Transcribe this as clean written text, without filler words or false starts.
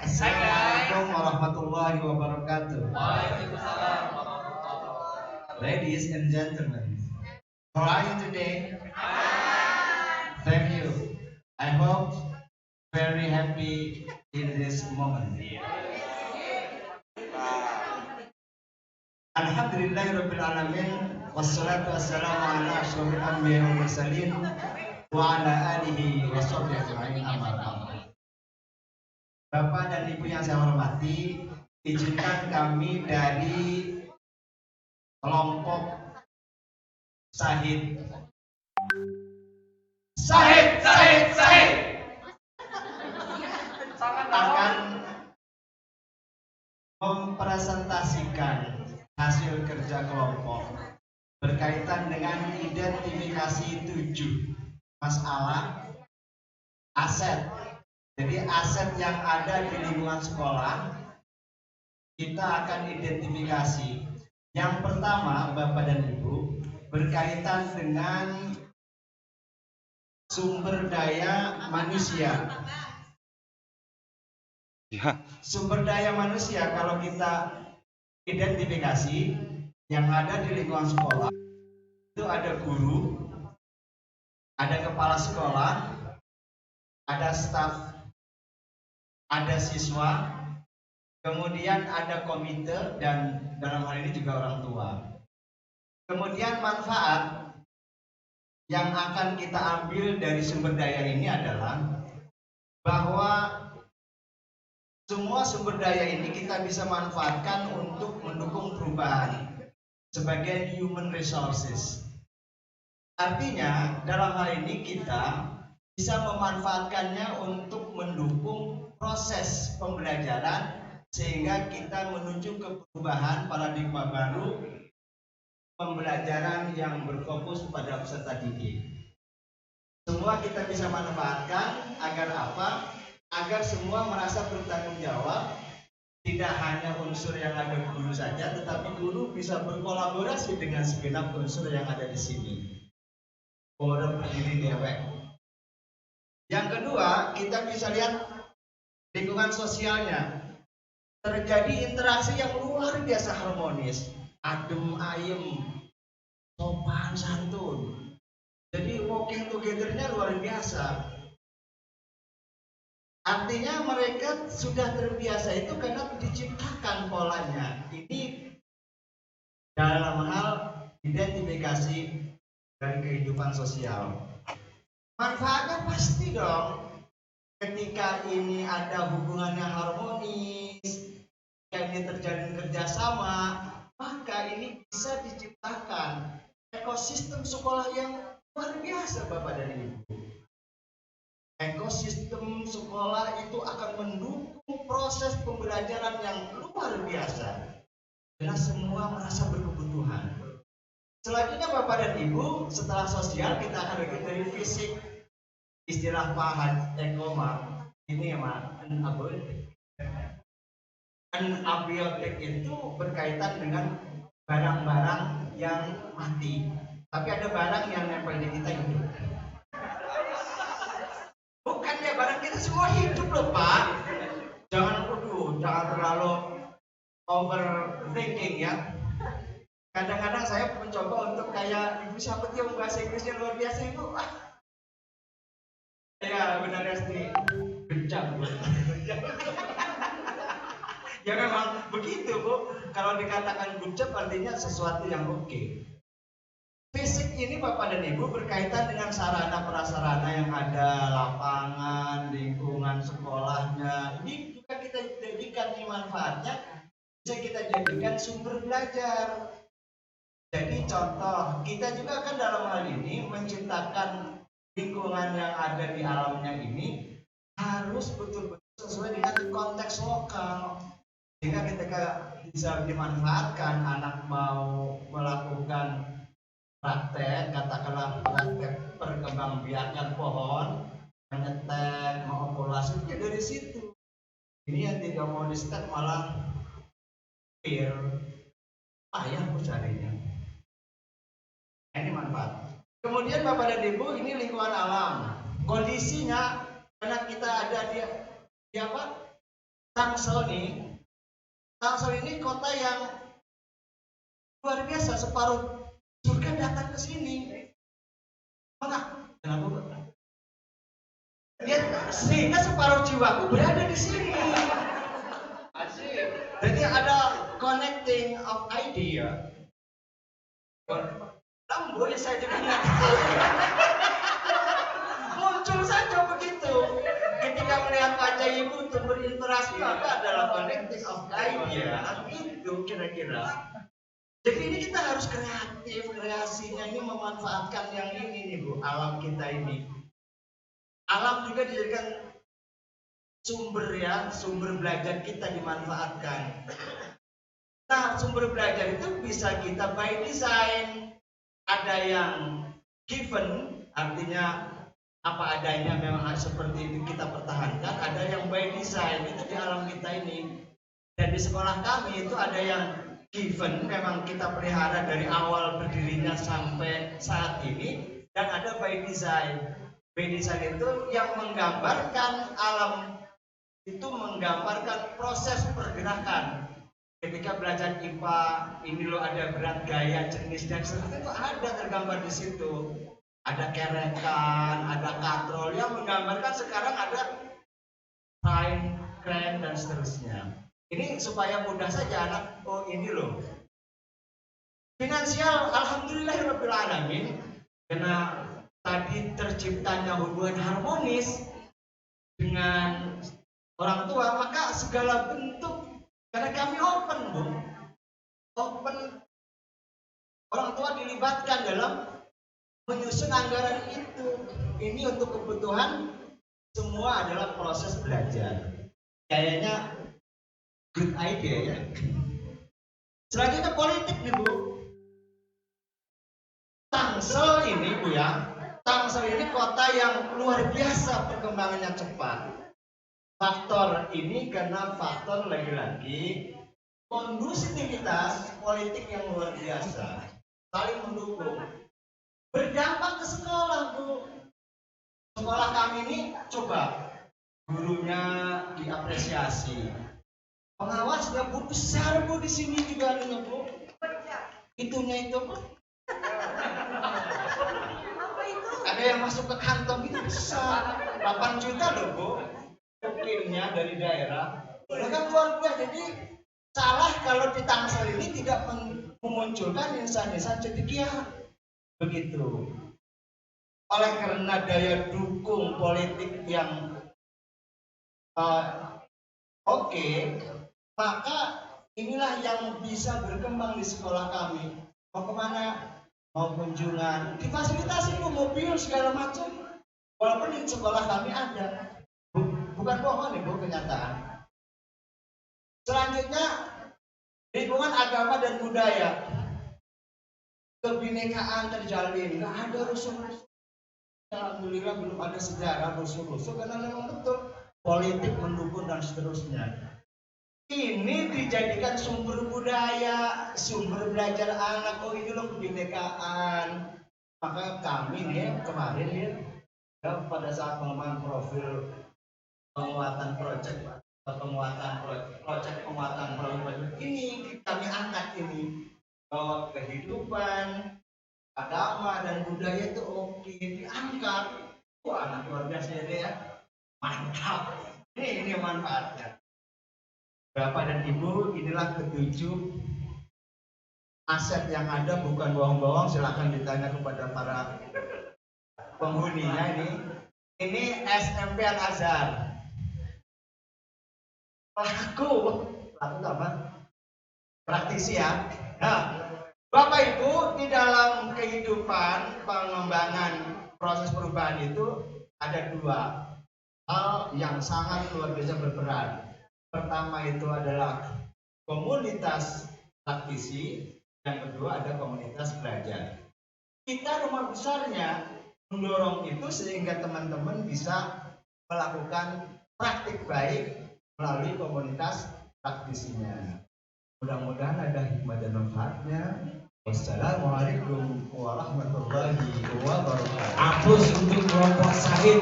Assalamualaikum warahmatullahi wabarakatuh. Waalaikumsalam warahmatullahi wabarakatuh. Ladies and gentlemen, how are you today? Thank you. I hope very happy in this moment. Alhamdulillahirabbil alamin wassalatu wassalamu ala asyrofil anbiya'i wal mursalin wa ala alihi washabbihi ajma'in amma ba'd. Bapak dan Ibu yang saya hormati, izinkan kami dari kelompok Sahid akan mempresentasikan hasil kerja kelompok berkaitan dengan identifikasi 7 masalah aset. Jadi aset yang ada di lingkungan sekolah kita akan identifikasi. Yang pertama, Bapak dan Ibu, berkaitan dengan sumber daya manusia. Sumber daya manusia kalau kita identifikasi yang ada di lingkungan sekolah itu ada guru, ada kepala sekolah, ada staf, ada siswa, kemudian ada komite, dan dalam hal ini juga orang tua. Kemudian manfaat yang akan kita ambil dari sumber daya ini adalah bahwa semua sumber daya ini kita bisa manfaatkan untuk mendukung perubahan sebagai human resources. Artinya dalam hal ini kita bisa memanfaatkannya untuk mendukung proses pembelajaran sehingga kita menuju ke perubahan paradigma baru pembelajaran yang berfokus pada peserta didik. Semua kita bisa manfaatkan agar apa? Agar semua merasa bertanggung jawab, tidak hanya unsur yang ada guru saja, tetapi guru bisa berkolaborasi dengan segenap unsur yang ada di sini. Orang berdiri dewek. Yang kedua, kita bisa lihat lingkungan sosialnya. Terjadi interaksi yang luar biasa harmonis, adem ayem, sopan santun. Jadi walking together-nya luar biasa. Artinya mereka sudah terbiasa itu karena diciptakan polanya. Ini dalam hal identifikasi dari kehidupan sosial. Manfaatnya pasti dong. Ketika ini ada hubungannya harmonis, ini terjalin kerjasama, maka ini bisa diciptakan ekosistem sekolah yang luar biasa, Bapak dan Ibu. Ekosistem sekolah itu akan mendukung proses pembelajaran yang luar biasa karena semua merasa berkebutuhan. Selanjutnya Bapak dan Ibu, setelah sosial kita akan berikut dari fisik. Istilah Pak Eko ini abiotik itu berkaitan dengan barang-barang yang mati. Tapi ada barang yang nempel di kita hidup. Bukan ya, barang kita semua hidup loh Pak. Jangan terlalu overthinking ya. Kadang-kadang saya mencoba untuk kayak Ibu siapa yang bahasa Inggrisnya luar biasa itu. Ya benar sih, bencang. Ya memang begitu Bu. Kalau dikatakan good job artinya sesuatu yang oke. Fisik ini Bapak dan Ibu berkaitan dengan sarana prasarana yang ada, lapangan, lingkungan sekolahnya. Ini juga kita jadikan manfaatnya, bisa kita jadikan sumber belajar. Jadi contoh, kita juga kan dalam hal ini menciptakan lingkungan yang ada di alamnya ini harus betul-betul sesuai dengan konteks lokal. Sehingga ketika bisa dimanfaatkan, anak mau melakukan praktek, katakanlah praktek perkembangbiakan pohon, menyetek, mengokulasi, ya dari situ. Ini yang tidak mau di step malah payah carinya. Ini manfaat. Kemudian Bapak dan Ibu, ini lingkungan alam. Kondisinya karena kita ada di apa? Tangsel ini kota yang luar biasa, separuh surga datang ke sini. Kenapa? Ya, sehingga separuh jiwaku berada di sini. Jadi ada connecting of idea. Boleh saya juga ngerti. Muncul saja begitu. Ketika melihat wajah ibu untuk berinteraksi, maka adalah connecting of idea. Itu kira-kira. Jadi ini kita harus kreatif, kreasinya ini memanfaatkan yang ini nih Bu, alam kita ini. Alam juga dijadikan sumber belajar kita dimanfaatkan. Nah, sumber belajar itu bisa kita by design. Ada yang given, artinya apa adanya memang seperti itu kita pertahankan. Ada yang by design, itu di alam kita ini. Dan di sekolah kami itu ada yang given, memang kita pelihara dari awal berdirinya sampai saat ini. Dan ada by design. By design itu yang menggambarkan alam, itu menggambarkan proses pergerakan. Ketika belajar IPA, ini loh ada berat gaya, jenis dan seterusnya itu ada tergambar di situ. Ada kerekan, ada katrol yang menggambarkan sekarang ada fine, kren dan seterusnya. Ini supaya mudah saja anak, oh ini loh. Finansial, alhamdulillahirabbil alamin, karena tadi terciptanya hubungan harmonis dengan orang tua, maka segala bentuk. Karena kami open, Bu. Open. Orang tua dilibatkan dalam menyusun anggaran itu. Ini untuk kebutuhan semua adalah proses belajar. Kayaknya good idea ya. Selanjutnya politik nih Bu. Tangsel ini Bu ya. Tangsel ini kota yang luar biasa perkembangannya cepat. Faktor ini karena faktor lagi-lagi kondusivitas politik yang luar biasa, saling mendukung, berdampak ke sekolah Bu. Sekolah kami ini coba gurunya diapresiasi, pengawasnya Bu besar Bu di sini juga nih Bu. Itunya itu Bu. Ada yang masuk ke kantong itu besar, 8 juta loh Bu. Ukirnya dari daerah, kan luar biasa. Jadi salah kalau di Tangsel ini tidak memunculkan insan-insan cedekia begitu. Oleh karena daya dukung politik yang oke, maka inilah yang bisa berkembang di sekolah kami. Mau kemana? Mau kunjungan, difasilitasi mobil segala macam. Walaupun di sekolah kami ada. Bukan bohong nih Bu, kenyataan. Selanjutnya lingkungan agama dan budaya, kebinekaan terjalin, nggak ada rusuh-rusuh. Alhamdulillah belum ada sejarah rusuh-rusuh karena memang betul politik mendukung dan seterusnya. Ini dijadikan sumber budaya, sumber belajar anak. Oh ini loh kebinekaan. Maka kami nih kemarin ya pada saat pengembangan profil penguatan proyek ini kami angkat ini bahwa kehidupan agama dan budaya itu oke diangkat. Wah anak luar biasa ya, mantap. Ini manfaatnya. Bapak dan Ibu, inilah ketujuh aset yang ada, bukan bohong-bohong. Silakan ditanya kepada para penghuninya ini. Ini SMP Al Azhar. Pelaku apa? Praktisi ya. Nah, Bapak Ibu, di dalam kehidupan pengembangan proses perubahan itu ada dua hal yang sangat luar biasa berperan. Pertama itu adalah komunitas praktisi, yang kedua ada komunitas belajar. Kita rumah besarnya mendorong itu sehingga teman-teman bisa melakukan praktik baik melalui komunitas praktisinya. Mudah-mudahan ada hikmah dan manfaatnya. Wassalamualaikum warahmatullahi wabarakatuh. Aplaus untuk kelompok Syahid.